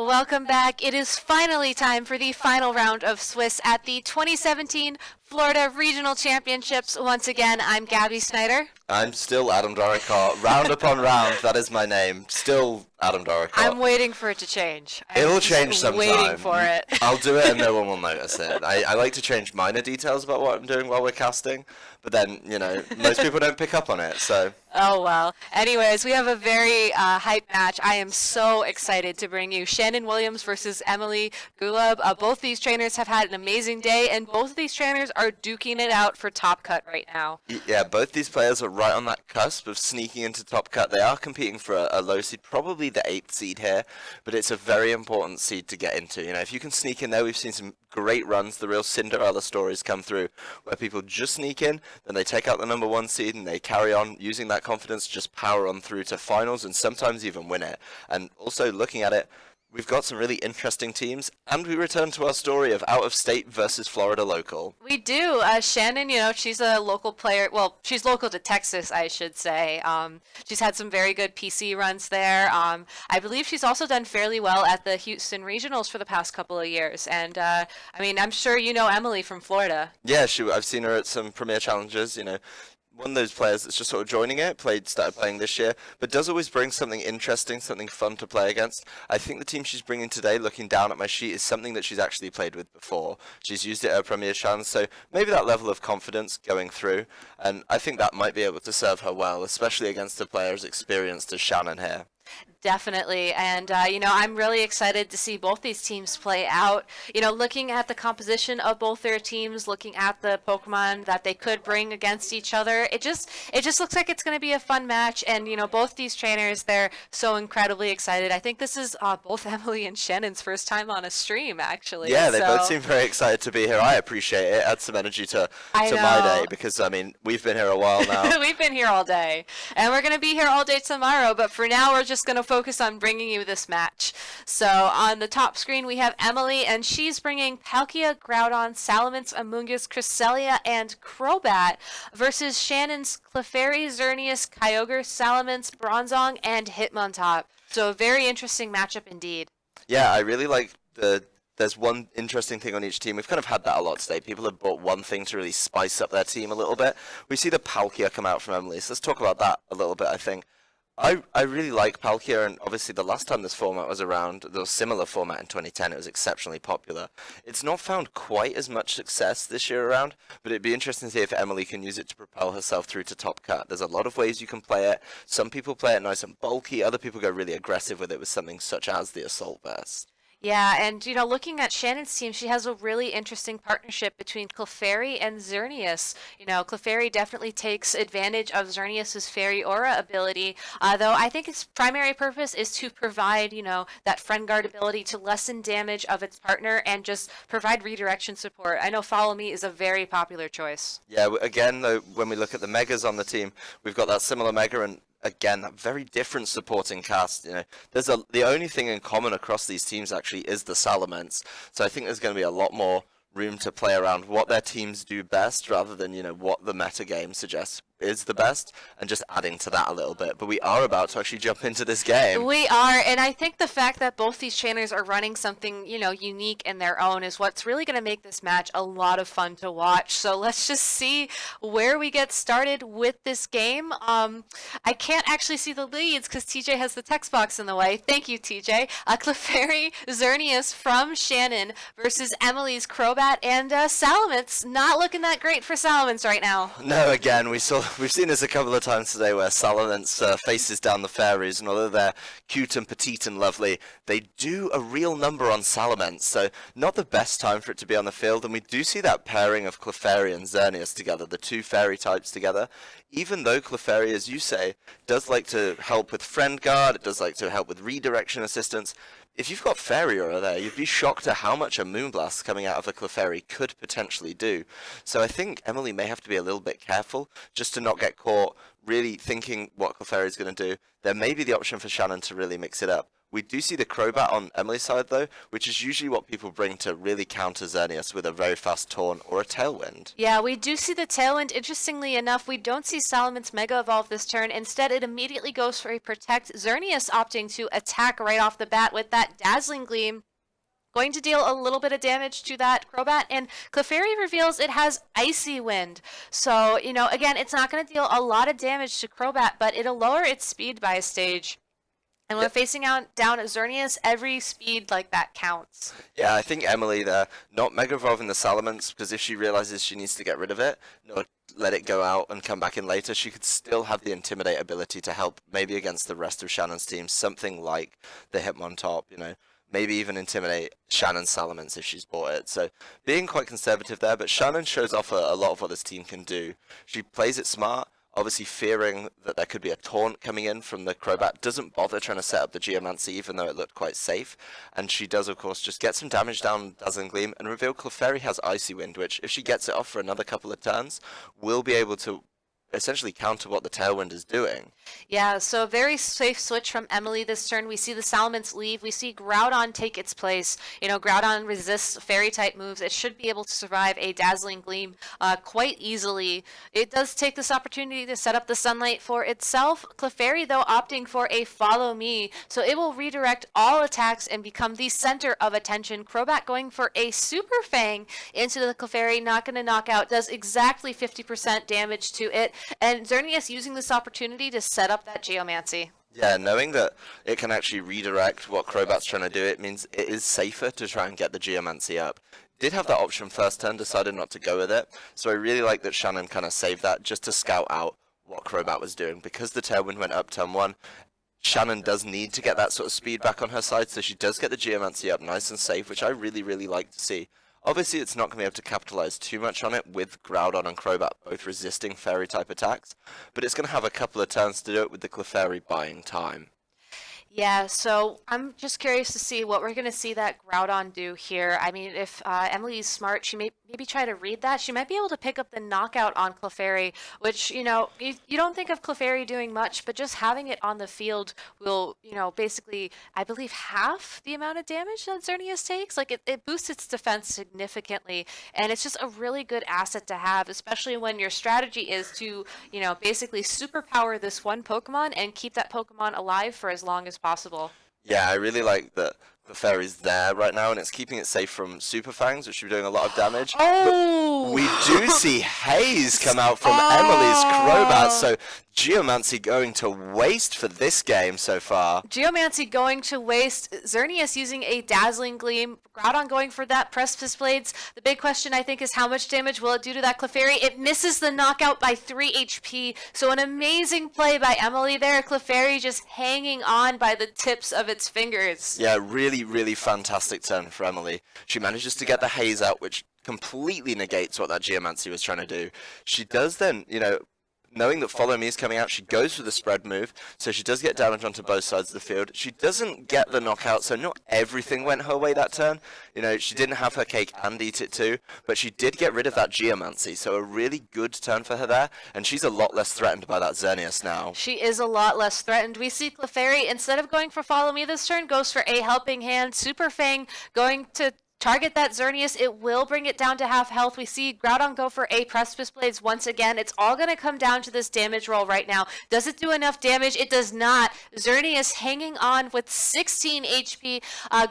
Welcome back. It is finally time for the final round of Swiss at the 2017 Florida Regional Championships. Once again, I'm Gabby Snyder. I'm still Adam Doricott. Round upon round, that is my name. Still Adam Doricott. I'm waiting for it to change. It'll change sometime. Waiting for it. I'll do it and no one will notice it. I like to change minor details about what I'm doing while we're casting, but then, most people don't pick up on it, so... Oh, well. Anyways, we have a very hype match. I am so excited to bring you Shannon Williams versus Emily Gulab. Both these trainers have had an amazing day, and both of these trainers are duking it out for Top Cut right now. Yeah, both these players are right on that cusp of sneaking into Top Cut. They are competing for a low seed, probably the 8th seed here, but it's a very important seed to get into. If you can sneak in there, we've seen some great runs, the real Cinderella stories come through, where people just sneak in, then they take out the number 1 seed, and they carry on using that confidence, just power on through to finals, and sometimes even win it. And also, looking at it, we've got some really interesting teams, and we return to our story of out-of-state versus Florida local. We do. Shannon, she's a local player. Well, she's local to Texas, I should say. She's had some very good PC runs there. I believe she's also done fairly well at the Houston Regionals for the past couple of years. And, I'm sure you know Emily from Florida. Yeah, I've seen her at some Premier Challenges, one of those players that's just sort of joining it, started playing this year, but does always bring something interesting, something fun to play against. I think the team she's bringing today, looking down at my sheet, is something that she's actually played with before. She's used it at Premier Challenge, so maybe that level of confidence going through, and I think that might be able to serve her well, especially against a player as experienced as Shannon here. Definitely. And, I'm really excited to see both these teams play out. Looking at the composition of both their teams, looking at the Pokemon that they could bring against each other, it just looks like it's going to be a fun match. And, both these trainers, they're so incredibly excited. I think this is both Emily and Shannon's first time on a stream, actually. Yeah, they both seem very excited to be here. I appreciate it. Add some energy to my day because, we've been here a while now. We've been here all day. And we're going to be here all day tomorrow. But for now, we're just going to focus on bringing you this match. So on the top screen we have Emily, and she's bringing Palkia, Groudon, Salamence, Amoonguss, Cresselia, and Crobat versus Shannon's Clefairy, Xerneas, Kyogre, Salamence, Bronzong, and Hitmontop. So a very interesting matchup indeed. Yeah, I really like there's one interesting thing on each team. We've kind of had that a lot today. People have bought one thing to really spice up their team a little bit. We see the Palkia come out from Emily, so let's talk about that a little bit, I think. I really like Palkia, and obviously the last time this format was around, there was a similar format in 2010, it was exceptionally popular. It's not found quite as much success this year around, but it'd be interesting to see if Emily can use it to propel herself through to Top Cut. There's a lot of ways you can play it. Some people play it nice and bulky, other people go really aggressive with it with something such as the Assault Vest. Yeah, and looking at Shannon's team, she has a really interesting partnership between Clefairy and Xerneas. Clefairy definitely takes advantage of Xerneas' Fairy Aura ability, though I think its primary purpose is to provide, that Friend Guard ability to lessen damage of its partner and just provide redirection support. I know Follow Me is a very popular choice. Yeah, again, though, when we look at the Megas on the team, we've got that similar Mega, and again, that very different supporting cast. The only thing in common across these teams actually is the Salamence. So I think there's going to be a lot more room to play around what their teams do best rather than, what the meta game suggests is the best, and just adding to that a little bit. But we are about to actually jump into this game. We are, and I think the fact that both these trainers are running something, unique in their own is what's really going to make this match a lot of fun to watch. So let's just see where we get started with this game. I can't actually see the leads because TJ has the text box in the way. Thank you, TJ. Clefairy, Xerneas from Shannon versus Emily's Crobat and Salamence. Not looking that great for Salamence right now. No, again, we've seen this a couple of times today where Salamence faces down the fairies, and although they're cute and petite and lovely, they do a real number on Salamence, so not the best time for it to be on the field, and we do see that pairing of Clefairy and Xerneas together, the two fairy types together. Even though Clefairy, as you say, does like to help with Friend Guard, it does like to help with redirection assistance, if you've got Fairy Aura there, you'd be shocked at how much a Moonblast coming out of a Clefairy could potentially do. So I think Emily may have to be a little bit careful just to not get caught really thinking what Clefairy is going to do, there may be the option for Shannon to really mix it up. We do see the Crobat on Emily's side, though, which is usually what people bring to really counter Xerneas with a very fast Taunt or a Tailwind. Yeah, we do see the Tailwind. Interestingly enough, we don't see Salamon's Mega Evolve this turn. Instead, it immediately goes for a Protect. Xerneas opting to attack right off the bat with that Dazzling Gleam. Going to deal a little bit of damage to that Crobat, and Clefairy reveals it has Icy Wind. So, again, it's not going to deal a lot of damage to Crobat, but it'll lower its speed by a stage. And when facing down at Xerneas, every speed like that counts. Yeah, I think Emily there, not Mega Evolving the Salamence, because if she realizes she needs to get rid of it, not let it go out and come back in later, she could still have the Intimidate ability to help maybe against the rest of Shannon's team, something like the Hitmontop, maybe even intimidate Shannon's Salamence if she's bought it. So being quite conservative there, but Shannon shows off a lot of what this team can do. She plays it smart, obviously fearing that there could be a taunt coming in from the Crobat, doesn't bother trying to set up the Geomancy even though it looked quite safe. And she does, of course, just get some damage down Dazzling Gleam and reveal Clefairy has Icy Wind, which if she gets it off for another couple of turns, will be able to essentially counter what the Tailwind is doing. Yeah, so very safe switch from Emily this turn. We see the Salamence leave. We see Groudon take its place. Groudon resists Fairy-type moves. It should be able to survive a Dazzling Gleam quite easily. It does take this opportunity to set up the Sunlight for itself. Clefairy, though, opting for a Follow Me, so it will redirect all attacks and become the center of attention. Crobat going for a Super Fang into the Clefairy, not going to knock out, does exactly 50% damage to it. And Xerneas using this opportunity to set up that Geomancy. Yeah, knowing that it can actually redirect what Crobat's trying to do, it means it is safer to try and get the Geomancy up. Did have that option first turn, decided not to go with it. So I really like that Shannon kind of saved that just to scout out what Crobat was doing. Because the Tailwind went up turn 1, Shannon does need to get that sort of speed back on her side, so she does get the Geomancy up nice and safe, which I really, really like to see. Obviously, it's not going to be able to capitalize too much on it with Groudon and Crobat both resisting Fairy-type attacks, but it's going to have a couple of turns to do it with the Clefairy buying time. Yeah, so I'm just curious to see what we're going to see that Groudon do here. I mean, if Emily's smart, she may maybe try to read that. She might be able to pick up the knockout on Clefairy, which, you don't think of Clefairy doing much, but just having it on the field will, basically, I believe, half the amount of damage that Xerneas takes. Like, it boosts its defense significantly, and it's just a really good asset to have, especially when your strategy is to, basically superpower this one Pokemon and keep that Pokemon alive for as long as possible. Yeah, I really like that Clefairy's there right now, and it's keeping it safe from Super Fangs, which should be doing a lot of damage. Oh! But we do see Haze come out from Emily's Crobat, so Geomancy going to waste for this game so far. Geomancy going to waste, Xerneas using a Dazzling Gleam, Groudon going for that Precipice Blades. The big question, I think, is how much damage will it do to that Clefairy? It misses the knockout by 3 HP, so an amazing play by Emily there. Clefairy just hanging on by the tips of its fingers. Yeah, really, really fantastic turn for Emily. She manages to get the Haze out, which completely negates what that Geomancy was trying to do. She does then, knowing that Follow Me is coming out, she goes for the spread move, so she does get damage onto both sides of the field. She doesn't get the knockout, so not everything went her way that turn. She didn't have her cake and eat it too, but she did get rid of that Geomancy, so a really good turn for her there, and she's a lot less threatened by that Xerneas now. She is a lot less threatened. We see Clefairy, instead of going for Follow Me this turn, goes for a Helping Hand. Super Fang going to target that Xerneas. It will bring it down to half health. We see Groudon go for a Precipice Blades once again. It's all going to come down to this damage roll right now. Does it do enough damage? It does not. Xerneas hanging on with 16 HP,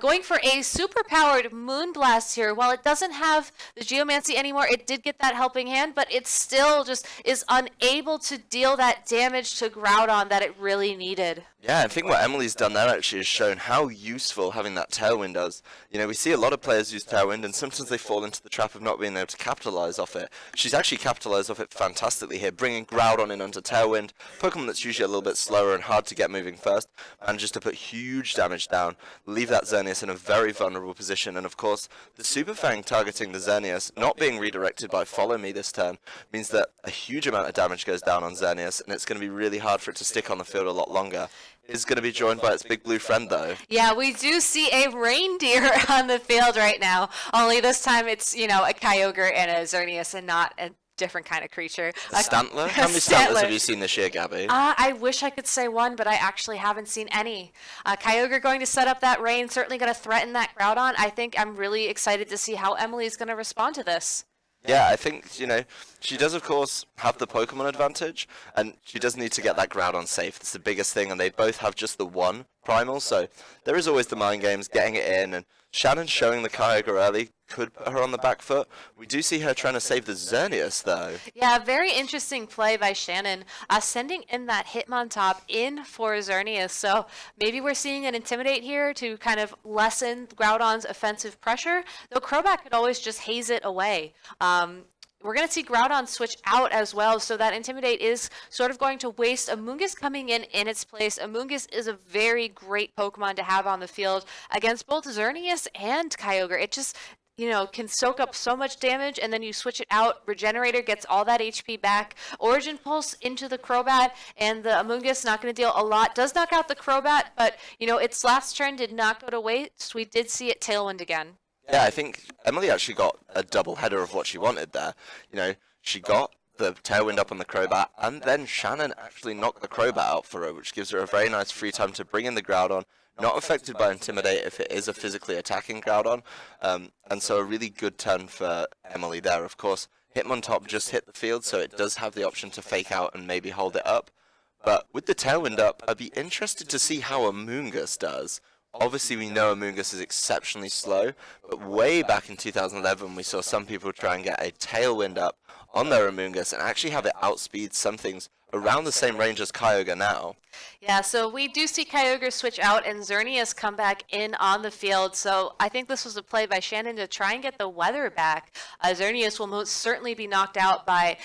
going for a super-powered Moonblast here. While it doesn't have the Geomancy anymore, it did get that Helping Hand, but it still just is unable to deal that damage to Groudon that it really needed. Yeah, I think what Emily's done there actually is shown how useful having that Tailwind does. We see a lot of players use Tailwind, and sometimes they fall into the trap of not being able to capitalize off it. She's actually capitalized off it fantastically here, bringing Groudon in onto Tailwind, Pokemon that's usually a little bit slower and hard to get moving first, manages to put huge damage down, leave that Xerneas in a very vulnerable position, and of course, the Super Fang targeting the Xerneas, not being redirected by Follow Me this turn, means that a huge amount of damage goes down on Xerneas, and it's going to be really hard for it to stick on the field a lot longer. Is going to be joined by its big blue friend, though. Yeah, we do see a reindeer on the field right now. Only this time it's, a Kyogre and a Xerneas and not a different kind of creature. Stantler? How many Stantlers have you seen this year, Gabby? I wish I could say one, but I actually haven't seen any. Kyogre going to set up that rain, certainly going to threaten that Groudon. I think I'm really excited to see how Emily's going to respond to this. Yeah, I think, she does, of course, have the Pokemon advantage, and she does need to get that Groudon safe. That's the biggest thing, and they both have just the one Primal, so there is always the mind games, getting it in, and Shannon showing the Kyogre early could put her on the back foot. We do see her trying to save the Xerneas, though. Yeah, very interesting play by Shannon, sending in that Hitmontop in for Xerneas. So maybe we're seeing an Intimidate here to kind of lessen Groudon's offensive pressure, though Crobat could always just haze it away. We're going to see Groudon switch out as well, so that Intimidate is sort of going to waste Amoonguss coming in its place. Amoonguss is a very great Pokemon to have on the field against both Xerneas and Kyogre. It just, can soak up so much damage, and then you switch it out. Regenerator gets all that HP back. Origin Pulse into the Crobat, and the Amoonguss not going to deal a lot. Does knock out the Crobat, but, its last turn did not go to waste. We did see it Tailwind again. Yeah, I think Emily actually got a double header of what she wanted there. She got the Tailwind up on the Crobat, and then Shannon actually knocked the Crobat out for her, which gives her a very nice free time to bring in the Groudon, not affected by Intimidate if it is a physically attacking Groudon, and so a really good turn for Emily there. Of course, Hitmontop just hit the field, so it does have the option to fake out and maybe hold it up, but with the Tailwind up, I'd be interested to see how Amoonguss does. Obviously, we know Amoonguss is exceptionally slow, but way back in 2011, we saw some people try and get a Tailwind up on their Amoonguss and actually have it outspeed some things around the same range as Kyogre now. Yeah, so we do see Kyogre switch out and Xerneas come back in on the field. So I think this was a play by Shannon to try and get the weather back. Xerneas will most certainly be knocked out by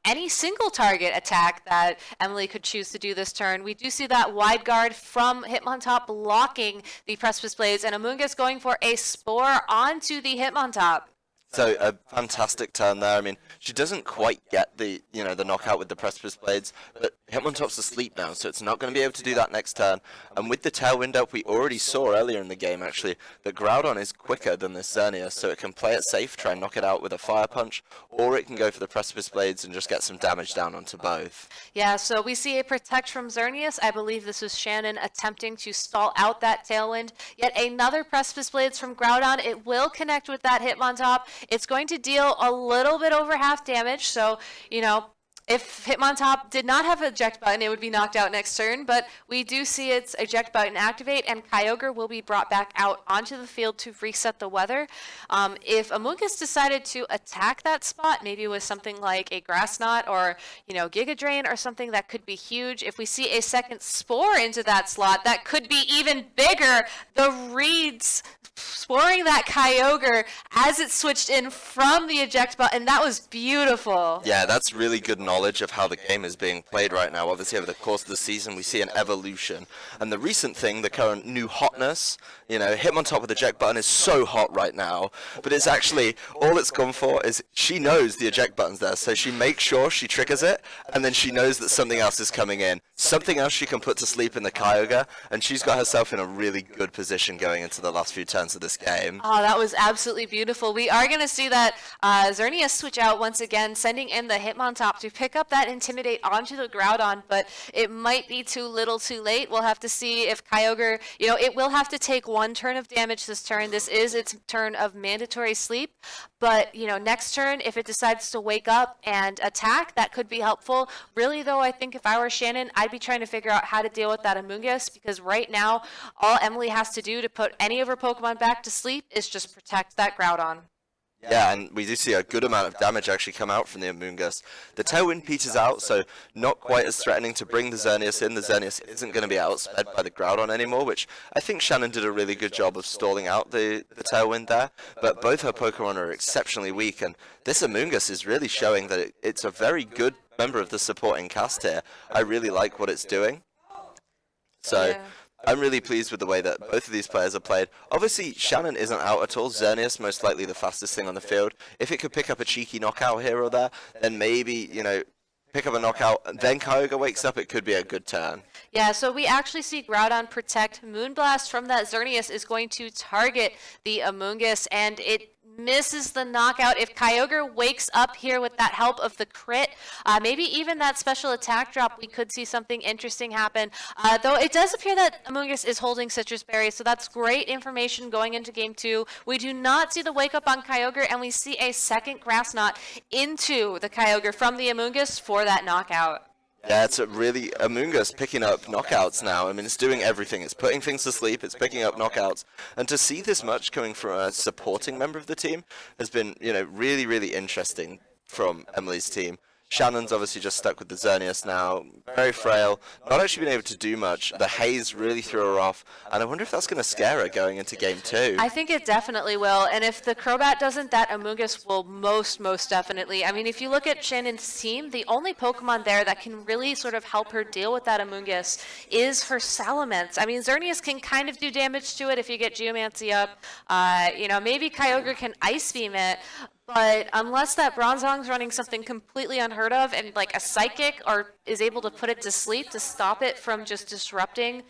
any single target attack that Emily could choose to do this turn. We do see that wide guard from Hitmontop blocking the Precipice Blades, and Amoonguss going for a Spore onto the Hitmontop. So a fantastic turn there. I mean, she doesn't quite get the knockout with the Precipice Blades, but Hitmontop's asleep now, so it's not going to be able to do that next turn. And with the Tailwind up, we already saw earlier in the game, actually, that Groudon is quicker than this Xerneas, so it can play it safe, try and knock it out with a Fire Punch, or it can go for the Precipice Blades and just get some damage down onto both. Yeah, so we see a Protect from Xerneas. I believe this was Shannon attempting to stall out that Tailwind. Yet another Precipice Blades from Groudon. It will connect with that Hitmontop. It's going to deal a little bit over half damage, so, if Hitmontop did not have an eject button, it would be knocked out next turn, but we do see its eject button activate, and Kyogre will be brought back out onto the field to reset the weather. If Amoonguss decided to attack that spot, maybe with something like a Grass Knot or, Giga Drain or something that could be huge, if we see a second Spore into that slot, that could be even bigger. The Reeds sporing that Kyogre as it switched in from the eject button, that was beautiful. Yeah, that's really good knowledge of how the game is being played right now. Obviously, over the course of the season, we see an evolution. And the recent thing, the current new hotness, Hitmontop with the eject button is so hot right now, but it's actually, all it's gone for is she knows the eject button's there, so she makes sure she triggers it, and then she knows that something else is coming in. Something else she can put to sleep in the Kyogre, and she's got herself in a really good position going into the last few turns of this game. Oh, that was absolutely beautiful. We are going to see that Xerneas switch out once again, sending in the Hitmontop to pick up that Intimidate onto the Groudon, but it might be too little too late. We'll have to see if Kyogre, it will have to take one turn of damage this turn. This is its turn of mandatory sleep, but, next turn, if it decides to wake up and attack, that could be helpful. Really, though, I think if I were Shannon, I'd be trying to figure out how to deal with that Amoonguss, because right now, all Emily has to do to put any of her Pokemon back to sleep is just protect that Groudon. Yeah, and we do see a good amount of damage actually come out from the Amoonguss. The Tailwind peters out, so not quite as threatening to bring the Xerneas in. The Xerneas isn't going to be outsped by the Groudon anymore, which I think Shannon did a really good job of stalling out the Tailwind there. But both her Pokemon are exceptionally weak, and this Amoonguss is really showing that it's a very good member of the supporting cast here. I really like what it's doing. So... Yeah. I'm really pleased with the way that both of these players are played. Obviously, Shannon isn't out at all. Xerneas, most likely the fastest thing on the field. If it could pick up a cheeky knockout here or there, then maybe, pick up a knockout, and then Kyogre wakes up, it could be a good turn. Yeah, so we actually see Groudon protect. Moonblast from that Xerneas is going to target the Amoonguss, and it misses the knockout. If Kyogre wakes up here with that help of the crit, maybe even that special attack drop, we could see something interesting happen. Though it does appear that Amoonguss is holding Citrus Berry, so that's great information going into game 2. We do not see the wake up on Kyogre, and we see a second Grass Knot into the Kyogre from the Amoonguss for that knockout. Yeah, it's really Amoonguss picking up knockouts now. I mean, it's doing everything. It's putting things to sleep. It's picking up knockouts. And to see this much coming from a supporting member of the team has been, really, really interesting from Emily's team. Shannon's obviously just stuck with the Xerneas now, very frail, not actually been able to do much. The haze really threw her off, and I wonder if that's going to scare her going into game 2. I think it definitely will, and if the Crobat doesn't, that Amoonguss will most definitely. I mean, if you look at Shannon's team, the only Pokemon there that can really sort of help her deal with that Amoonguss is her Salamence. I mean, Xerneas can kind of do damage to it if you get Geomancy up. Maybe Kyogre can Ice Beam it, but unless that Bronzong's running something completely unheard of and like a Psychic or is able to put it to sleep to stop it from just disrupting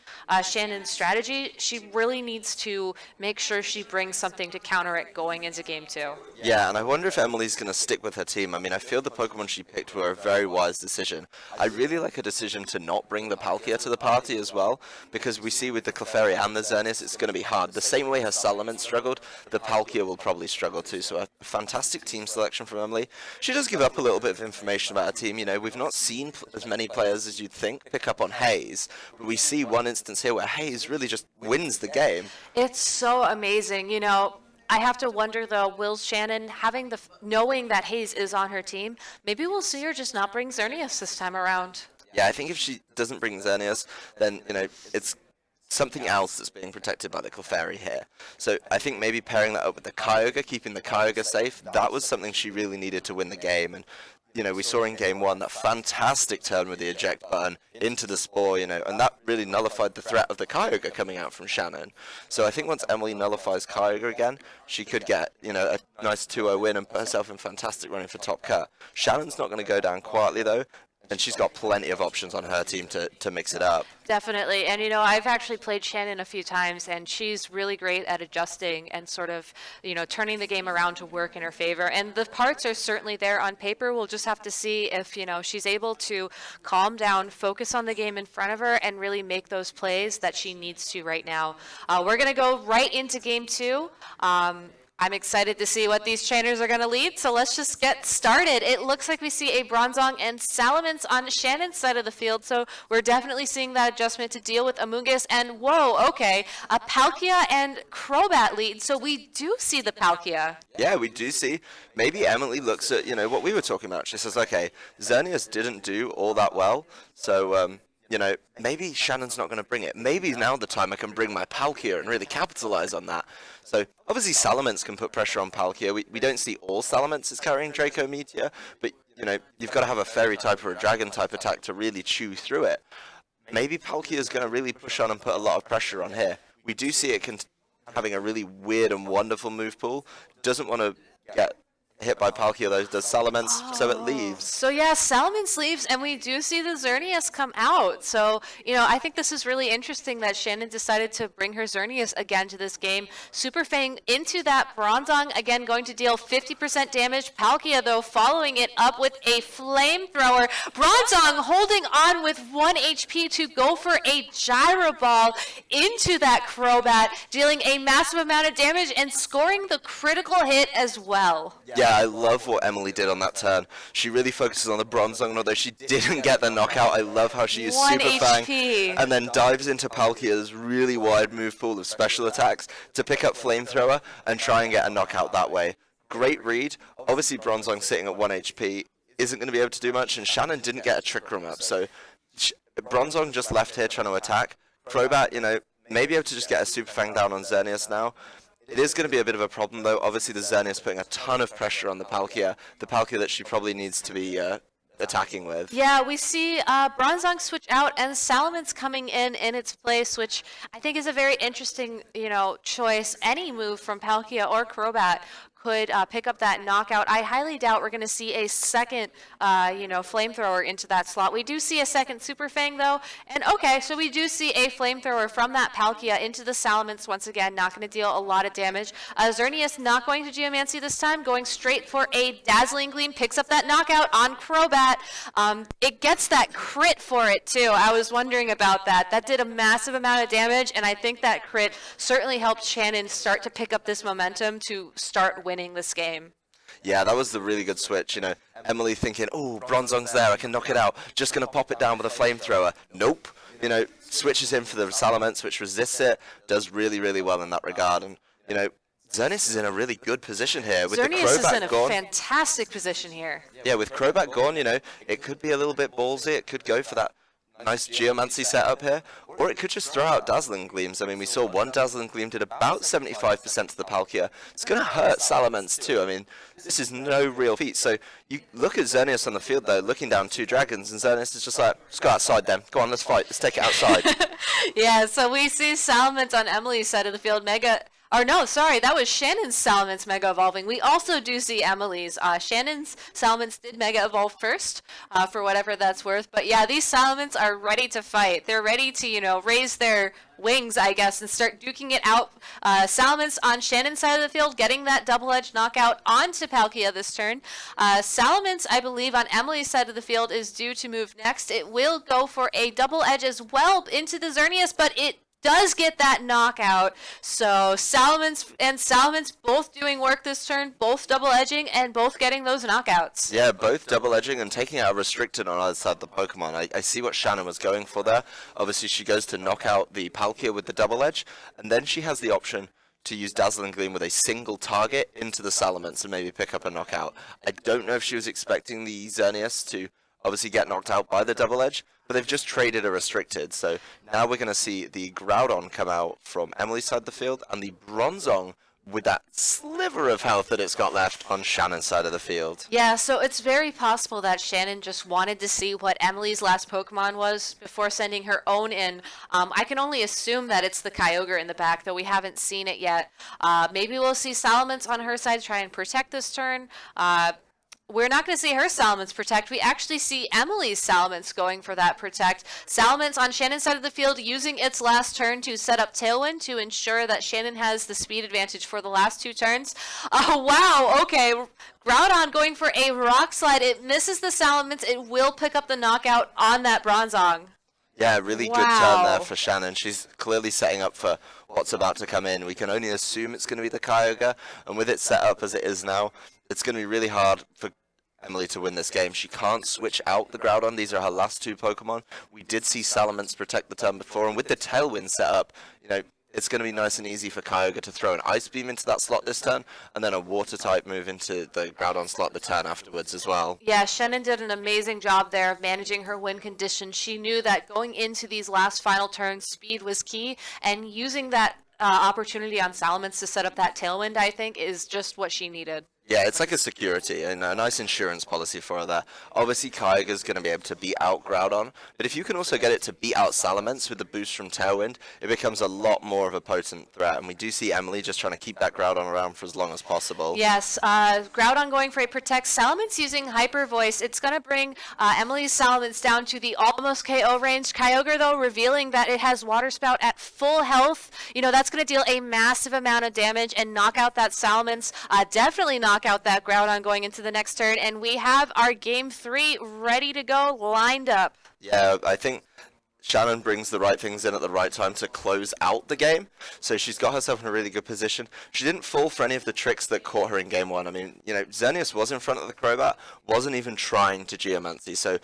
Shannon's strategy, she really needs to make sure she brings something to counter it going into game 2. Yeah, and I wonder if Emily's going to stick with her team. I mean, I feel the Pokemon she picked were a very wise decision. I really like her decision to not bring the Palkia to the party as well, because we see with the Clefairy and the Xerneas, it's going to be hard. The same way her Salamence struggled, the Palkia will probably struggle too, so a fantastic team selection from Emily. She does give up a little bit of information about her team. We've not seen as many players as you'd think pick up on Haze, but we see one instance here where Haze really just wins the game. It's so amazing, I have to wonder though, will Shannon knowing that Haze is on her team, maybe we'll see her just not bring Xerneas this time around. Yeah, I think if she doesn't bring Xerneas, then it's something else that's being protected by the Clefairy here. So I think maybe pairing that up with the Kyogre, keeping the Kyogre safe, that was something she really needed to win the game. And we saw in game 1 that fantastic turn with the eject button into the Spore, and that really nullified the threat of the Kyogre coming out from Shannon. So I think once Emily nullifies Kyogre again, she could get, a nice 2-0 win and put herself in fantastic running for top cut. Shannon's not going to go down quietly though, and she's got plenty of options on her team to mix it up. Definitely. And, I've actually played Shannon a few times, and she's really great at adjusting and sort of, turning the game around to work in her favor. And the parts are certainly there on paper. We'll just have to see if, she's able to calm down, focus on the game in front of her, and really make those plays that she needs to right now. We're going to go right into game 2. I'm excited to see what these trainers are going to lead, so let's just get started. It looks like we see a Bronzong and Salamence on Shannon's side of the field, so we're definitely seeing that adjustment to deal with Amoonguss, and whoa, okay, a Palkia and Crobat lead, so we do see the Palkia. Yeah, we do see. Maybe Emily looks at, what we were talking about. She says, okay, Xerneas didn't do all that well, so, maybe Shannon's not going to bring it. Maybe now the time I can bring my Palkia and really capitalize on that. So obviously Salamence can put pressure on Palkia. We don't see all Salamences carrying Draco Meteor, but you've got to have a Fairy type or a Dragon type attack to really chew through it. Maybe Palkia is going to really push on and put a lot of pressure on here. We do see it having a really weird and wonderful move pool. Doesn't want to get hit by Palkia though, does Salamence, so it leaves. So yeah, Salamence leaves, and we do see the Xerneas come out. So, I think this is really interesting that Shannon decided to bring her Xerneas again to this game. Super Fang into that Bronzong, again going to deal 50% damage. Palkia, though, following it up with a Flamethrower. Bronzong holding on with 1 HP to go for a Gyro Ball into that Crobat, dealing a massive amount of damage and scoring the critical hit as well. Yeah, I love what Emily did on that turn. She really focuses on the Bronzong, and although she didn't get the knockout, I love how she used Super Fang and then dives into Palkia's really wide move pool of special attacks to pick up Flamethrower and try and get a knockout that way. Great read. Obviously, Bronzong sitting at 1 HP isn't going to be able to do much, and Shannon didn't get a Trick Room up, so Bronzong just left here trying to attack. Crobat, may be able to just get a Super Fang down on Xerneas now. It is going to be a bit of a problem, though. Obviously, the Xerneas putting a ton of pressure on the Palkia that she probably needs to be attacking with. Yeah, we see Bronzong switch out and Salamence coming in its place, which I think is a very interesting, choice. Any move from Palkia or Crobat could pick up that knockout. I highly doubt we're going to see a second, flamethrower into that slot. We do see a second Super Fang, though. And okay, so we do see a flamethrower from that Palkia into the Salamence once again. Not going to deal a lot of damage. Xerneas not going to Geomancy this time, going straight for a Dazzling Gleam. Picks up that knockout on Crobat. It gets that crit for it, too. I was wondering about that. That did a massive amount of damage, and I think that crit certainly helped Shannon start to pick up this momentum to start winning this game. Yeah, that was the really good switch, Emily thinking, oh, Bronzong's there, I can knock it out. Just going to pop it down with a flamethrower. Nope. Switches in for the Salamence, which resists it, does really, really well in that regard. And, Xerneas is in a really good position here. With Xerneas the Crobat is in a gone, fantastic position here. Yeah, with Crobat gone, it could be a little bit ballsy. It could go for that nice Geomancy setup here, or it could just throw out Dazzling Gleams. I mean, we saw one Dazzling Gleam did about 75% to the Palkia. It's going to hurt Salamence too. I mean, this is no real feat. So you look at Xerneas on the field, though, looking down two dragons, and Xerneas is just like, let's go outside then. Go on, let's fight. Let's take it outside. Yeah, so we see Salamence on Emily's side of the field. That was Shannon's Salamence Mega Evolving. We also do see Emily's. Shannon's Salamence did Mega Evolve first, for whatever that's worth. But yeah, these Salamence are ready to fight. They're ready to, raise their wings, I guess, and start duking it out. Salamence on Shannon's side of the field, getting that double-edged knockout onto Palkia this turn. Salamence, I believe, on Emily's side of the field is due to move next. It will go for a double edge as well into the Xerneas, but it does get that knockout. So Salamence both doing work this turn, both double edging and both getting those knockouts. Yeah, both double edging and taking out a restricted on either side of the Pokemon. I see what Shannon was going for there. Obviously, she goes to knock out the Palkia with the double edge, and then she has the option to use Dazzling Gleam with a single target into the Salamence and maybe pick up a knockout. I don't know if she was expecting the Xerneas to obviously get knocked out by the double edge, but they've just traded a restricted. So now we're going to see the Groudon come out from Emily's side of the field, and the Bronzong with that sliver of health that it's got left on Shannon's side of the field. Yeah, so it's very possible that Shannon just wanted to see what Emily's last Pokemon was before sending her own in. I can only assume that it's the Kyogre in the back, though we haven't seen it yet. Maybe we'll see Salamence on her side try and protect this turn. We're not going to see her Salamence protect. We actually see Emily's Salamence going for that protect. Salamence on Shannon's side of the field using its last turn to set up Tailwind to ensure that Shannon has the speed advantage for the last two turns. Wow, okay. Groudon going for a Rock Slide. It misses the Salamence. It will pick up the knockout on that Bronzong. Yeah, really good turn there for Shannon. She's clearly setting up for what's about to come in. We can only assume it's going to be the Kyogre, and with it set up as it is now, it's going to be really hard for Emily to win this game. She can't switch out the Groudon. These are her last two Pokemon. We did see Salamence protect the turn before, and with the Tailwind set up, it's going to be nice and easy for Kyogre to throw an Ice Beam into that slot this turn, and then a Water-type move into the Groudon slot the turn afterwards as well. Yeah, Shannon did an amazing job there of managing her win condition. She knew that going into these last final turns, speed was key, and using that opportunity on Salamence to set up that Tailwind, I think, is just what she needed. Yeah, it's like a security and a nice insurance policy for her there. Obviously, Kyogre's going to be able to beat out Groudon, but if you can also get it to beat out Salamence with the boost from Tailwind, it becomes a lot more of a potent threat, and we do see Emily just trying to keep that Groudon around for as long as possible. Yes, Groudon going for a protect. Salamence using Hyper Voice. It's going to bring Emily's Salamence down to the almost KO range. Kyogre, though, revealing that it has Water Spout at full health. That's going to deal a massive amount of damage and knock out that Salamence. Definitely knock out that Groudon going into the next turn, and we have our game 3 ready to go, lined up. Yeah, I think Shannon brings the right things in at the right time to close out the game, so she's got herself in a really good position. She didn't fall for any of the tricks that caught her in game 1. I mean, Xerneas was in front of the Crobat, wasn't even trying to Geomancy, so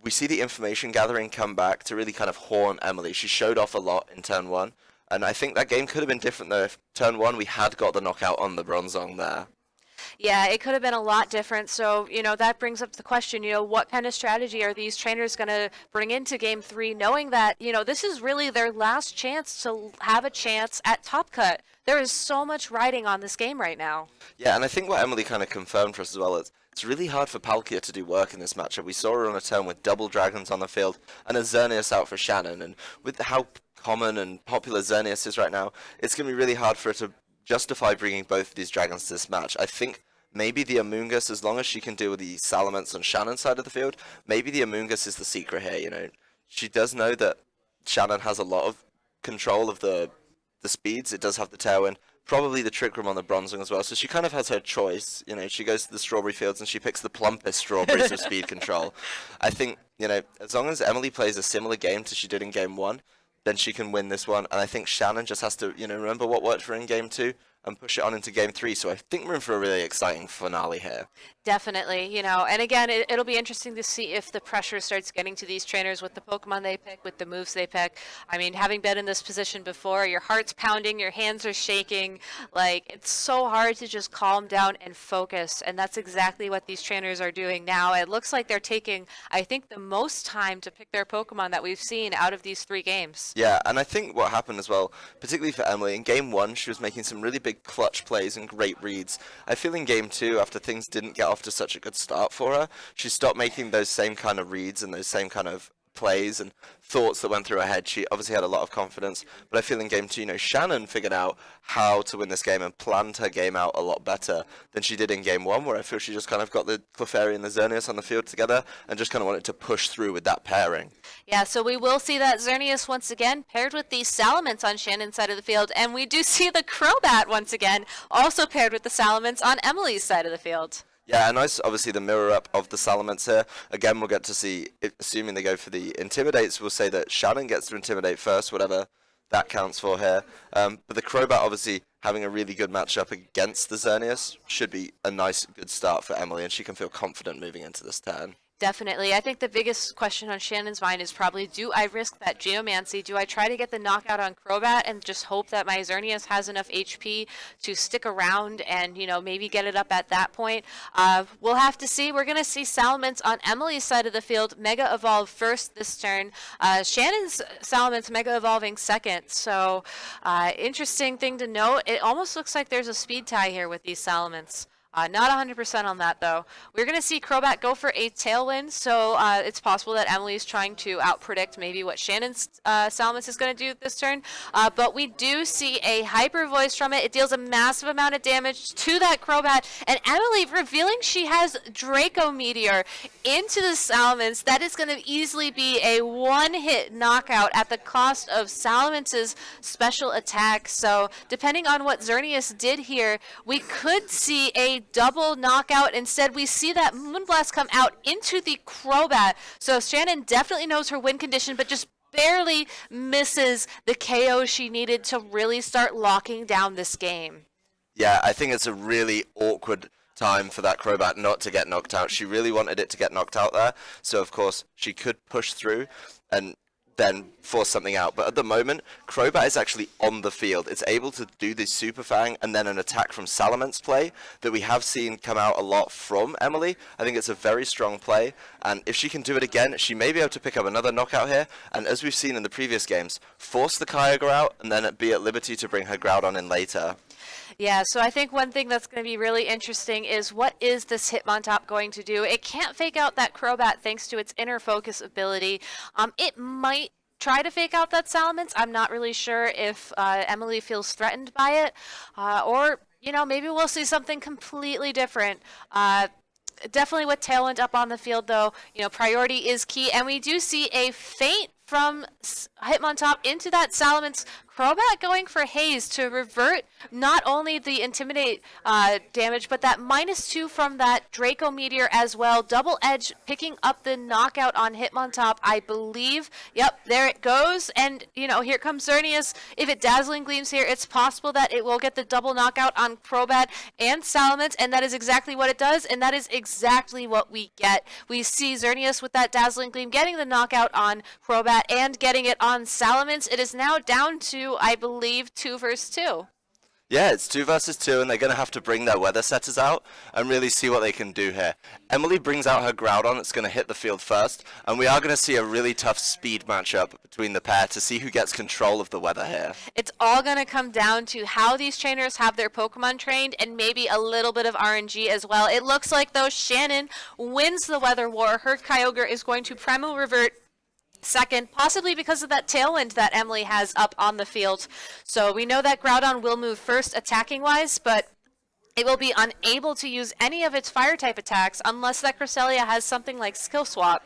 we see the information gathering come back to really kind of haunt Emily. She showed off a lot in turn 1, and I think that game could have been different though if turn 1 we had got the knockout on the Bronzong there. Yeah, it could have been a lot different. So, that brings up the question, what kind of strategy are these trainers going to bring into Game 3, knowing that, this is really their last chance to have a chance at Top Cut. There is so much riding on this game right now. Yeah, and I think what Emily kind of confirmed for us as well is it's really hard for Palkia to do work in this matchup. We saw her on a turn with double dragons on the field and a Xerneas out for Shannon. And with how common and popular Xerneas is right now, it's going to be really hard for her to justify bringing both of these dragons to this match. I think maybe the Amoonguss, as long as she can deal with the Salamence on Shannon's side of the field, maybe the Amoonguss is the secret here. You know, she does know that Shannon has a lot of control of the speeds. It does have the Tailwind, probably the Trick Room on the Bronzong as well. So she kind of has her choice. You know, she goes to the Strawberry Fields and she picks the plumpest strawberries of speed control. I think, you know, as long as Emily plays a similar game to she did in game 1, then she can win this one. And I think Shannon just has to, you know, remember what worked for her in game 2 and push it on into game 3. So I think we're in for a really exciting finale here. Definitely, you know, and again, it'll be interesting to see if the pressure starts getting to these trainers with the Pokemon they pick, with the moves they pick. I mean, having been in this position before, your heart's pounding, your hands are shaking. Like, it's so hard to just calm down and focus, and that's exactly what these trainers are doing now. It looks like they're taking, I think, the most time to pick their Pokemon that we've seen out of these 3 games. Yeah, and I think what happened as well, particularly for Emily, in game 1, she was making some really big clutch plays and great reads. I feel in game 2, after things didn't get off to such a good start for her, she stopped making those same kind of reads and those same kind of plays and thoughts that went through her head. She obviously had a lot of confidence, but I feel in game 2, you know, Shannon figured out how to win this game and planned her game out a lot better than she did in game 1, where I feel she just kind of got the Clefairy and the Xerneas on the field together and just kind of wanted to push through with that pairing. Yeah, so we will see that Xerneas once again paired with the Salamence on Shannon's side of the field, and we do see the Crobat once again also paired with the Salamence on Emily's side of the field. Yeah, and nice, obviously, the mirror up of the Salamence here. Again, we'll get to see, assuming they go for the Intimidates, we'll say that Shannon gets to Intimidate first, whatever that counts for here. But the Crobat, obviously, having a really good matchup against the Xerneas should be a nice, good start for Emily, and she can feel confident moving into this turn. Definitely. I think the biggest question on Shannon's mind is probably, do I risk that Geomancy? Do I try to get the knockout on Crobat and just hope that my Xerneas has enough HP to stick around and, you know, maybe get it up at that point? We'll have to see. We're going to see Salamence on Emily's side of the field Mega Evolve first this turn. Shannon's Salamence Mega Evolving second. So, interesting thing to note. It almost looks like there's a speed tie here with these Salamence. Not 100% on that, though. We're going to see Crobat go for a Tailwind, so it's possible that Emily's trying to outpredict maybe what Shannon's Salamence is going to do this turn. But we do see a Hyper Voice from it. It deals a massive amount of damage to that Crobat, and Emily revealing she has Draco Meteor into the Salamence. That is going to easily be a one-hit knockout at the cost of Salamence's special attack. So depending on what Xerneas did here, we could see a double knockout. Instead, we see that Moonblast come out into the Crobat. So Shannon definitely knows her win condition, but just barely misses the KO she needed to really start locking down this game. Yeah, I think it's a really awkward time for that Crobat not to get knocked out. She really wanted it to get knocked out there, so of course she could push through and then force something out. But at the moment, Crobat is actually on the field. It's able to do the Super Fang and then an attack from Salamence play that we have seen come out a lot from Emily. I think it's a very strong play, and if she can do it again, she may be able to pick up another knockout here, and as we've seen in the previous games, force the Kyogre out and then be at liberty to bring her Groudon in later. Yeah, so I think one thing that's going to be really interesting is what is this Hitmontop going to do? It can't fake out that Crobat thanks to its inner focus ability. It might try to fake out that Salamence. I'm not really sure if Emily feels threatened by it. Or, you know, maybe we'll see something completely different. Definitely with Tailwind up on the field, though, you know, priority is key. And we do see a feint from Hitmontop into that Salamence. Crobat going for Haze to revert not only the Intimidate damage, but that -2 from that Draco Meteor as well. Double Edge picking up the knockout on Hitmontop, I believe. Yep, there it goes. And, you know, here comes Xerneas. If it Dazzling Gleams here, it's possible that it will get the double knockout on Crobat and Salamence, and that is exactly what it does, and that is exactly what we get. We see Xerneas with that Dazzling Gleam getting the knockout on Crobat and getting it on Salamence. It is now down to, I believe, 2 versus 2. Yeah, it's 2 versus 2, and they're going to have to bring their weather setters out and really see what they can do here. Emily brings out her Groudon. It's going to hit the field first, and we are going to see a really tough speed matchup between the pair to see who gets control of the weather here. It's all going to come down to how these trainers have their Pokemon trained and maybe a little bit of RNG as well. It looks like, though, Shannon wins the weather war. Her Kyogre is going to Primal Revert second, possibly because of that tailwind that Emily has up on the field. So we know that Groudon will move first attacking-wise, but it will be unable to use any of its fire-type attacks unless that Cresselia has something like Skill Swap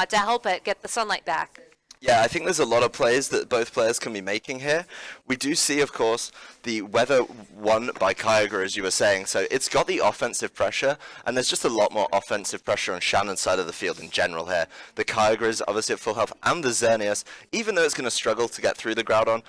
to help it get the sunlight back. Yeah, I think there's a lot of plays that both players can be making here. We do see, of course, the weather won by Kyogre, as you were saying, so it's got the offensive pressure, and there's just a lot more offensive pressure on Shannon's side of the field in general here. The Kyogre is obviously at full health, and the Xerneas, even though it's going to struggle to get through the Groudon,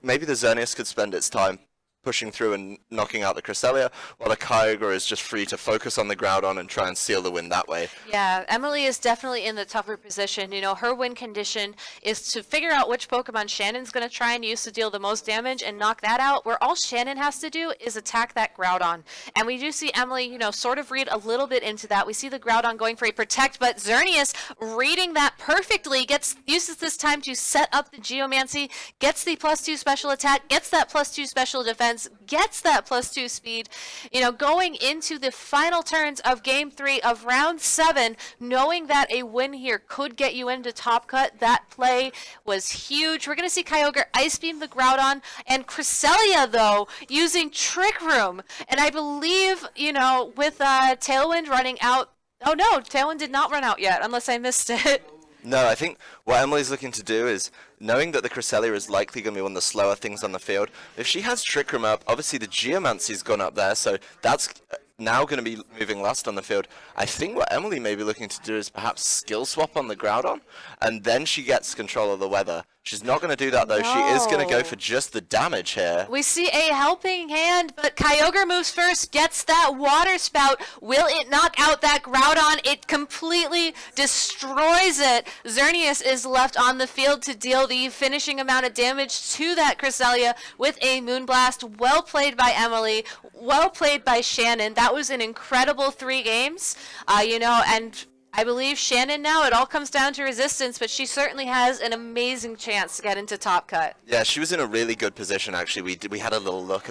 maybe the Xerneas could spend its time pushing through and knocking out the Cresselia, while the Kyogre is just free to focus on the Groudon and try and seal the win that way. Yeah, Emily is definitely in the tougher position. You know, her win condition is to figure out which Pokemon Shannon's going to try and use to deal the most damage and knock that out, where all Shannon has to do is attack that Groudon. And we do see Emily, you know, sort of read a little bit into that. We see the Groudon going for a Protect, but Xerneas reading that perfectly, uses this time to set up the Geomancy, gets the +2 special attack, gets that +2 special defense, gets that +2 speed. You know, going into the final turns of Game 3 of Round 7, knowing that a win here could get you into Top Cut, that play was huge. We're going to see Kyogre Ice Beam the Groudon, and Cresselia, though, using Trick Room. And I believe, you know, with Tailwind running out... Oh, no, Tailwind did not run out yet, unless I missed it. No, I think what Emily's looking to do is, knowing that the Cresselia is likely going to be one of the slower things on the field, if she has Trick Room up, obviously the Geomancy's gone up there, so that's now going to be moving last on the field. I think what Emily may be looking to do is perhaps Skill Swap on the Groudon, and then she gets control of the weather. She's not going to do that, though. No. She is going to go for just the damage here. We see a helping hand, but Kyogre moves first, gets that Water Spout. Will it knock out that Groudon? It completely destroys it. Xerneas is left on the field to deal the finishing amount of damage to that Cresselia with a Moonblast. Well played by Emily. Well played by Shannon. That was an incredible 3 games. You know, and I believe Shannon now, it all comes down to resistance, but she certainly has an amazing chance to get into Top Cut. Yeah, she was in a really good position, actually. We had a little look,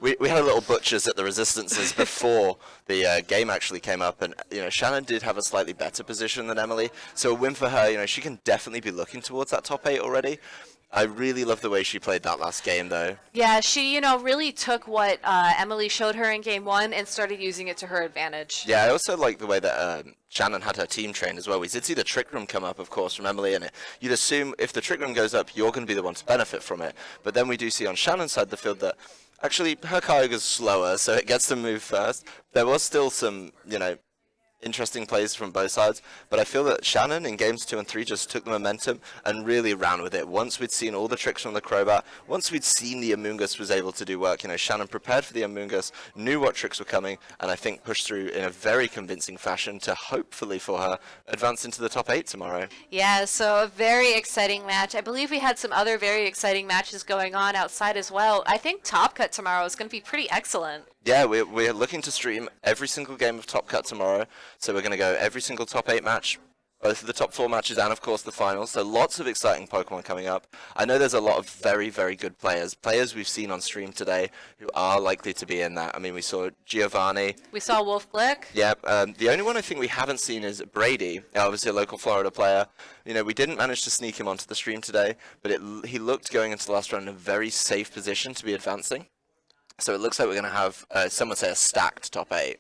we had a little butchers at the resistances before the game actually came up, and, you know, Shannon did have a slightly better position than Emily, so a win for her. You know, she can definitely be looking towards that top 8 already. I really love the way she played that last game, though. Yeah, she, you know, really took what Emily showed her in Game 1 and started using it to her advantage. Yeah, I also like the way that Shannon had her team trained as well. We did see the Trick Room come up, of course, from Emily, and you'd assume if the Trick Room goes up, you're going to be the one to benefit from it. But then we do see on Shannon's side of the field that actually her Kyogre's slower, so it gets to move first. There was still some, you know, interesting plays from both sides, but I feel that Shannon in games 2 and 3 just took the momentum and really ran with it. Once we'd seen all the tricks from the Crobat, once we'd seen the Amoonguss was able to do work, you know, Shannon prepared for the Amoonguss, knew what tricks were coming, and I think pushed through in a very convincing fashion to hopefully for her advance into the top 8 tomorrow. Yeah, so a very exciting match. I believe we had some other very exciting matches going on outside as well. I think Top Cut tomorrow is going to be pretty excellent. Yeah, we're looking to stream every single game of Top Cut tomorrow, so we're going to go every single top 8 match, both of the top 4 matches, and of course the finals, so lots of exciting Pokemon coming up. I know there's a lot of very, very good players we've seen on stream today who are likely to be in that. I mean, we saw Giovanni. We saw Wolf Glick. Yeah, the only one I think we haven't seen is Brady, obviously a local Florida player. You know, we didn't manage to sneak him onto the stream today, but he looked going into the last round in a very safe position to be advancing. So it looks like we're going to have, some would say, a stacked top 8.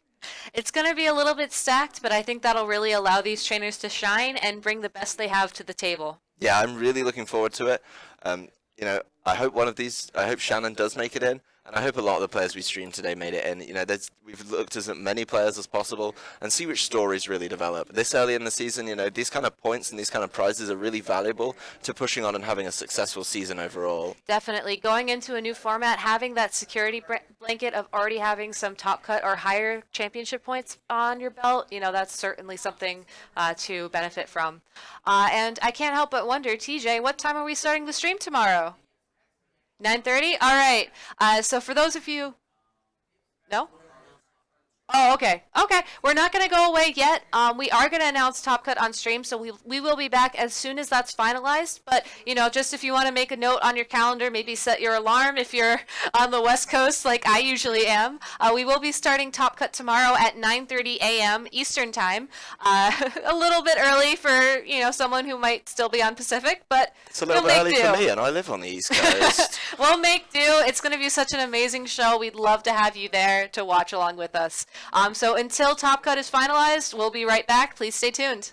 It's going to be a little bit stacked, but I think that'll really allow these trainers to shine and bring the best they have to the table. Yeah, I'm really looking forward to it. You know, I hope Shannon does make it in, and I hope a lot of the players we streamed today made it in. You know, we've looked at as many players as possible and see which stories really develop. This early in the season, you know, these kind of points and these kind of prizes are really valuable to pushing on and having a successful season overall. Definitely. Going into a new format, having that security blanket of already having some Top Cut or higher championship points on your belt, you know, that's certainly something to benefit from. And I can't help but wonder, TJ, what time are we starting the stream tomorrow? 9:30? All right. So for those of you... No? Oh, okay. Okay. We're not going to go away yet. We are going to announce Top Cut on stream, so we will be back as soon as that's finalized. But, just if you want to make a note on your calendar, maybe set your alarm if you're on the West Coast like I usually am. We will be starting Top Cut tomorrow at 9:30 a.m. Eastern Time. A little bit early for, someone who might still be on Pacific, but It's a little we'll bit make early do. for me, and I live on the East Coast. We'll make do. It's going to be such an amazing show. We'd love to have you there to watch along with us. So until Top Cut is finalized, we'll be right back. Please stay tuned.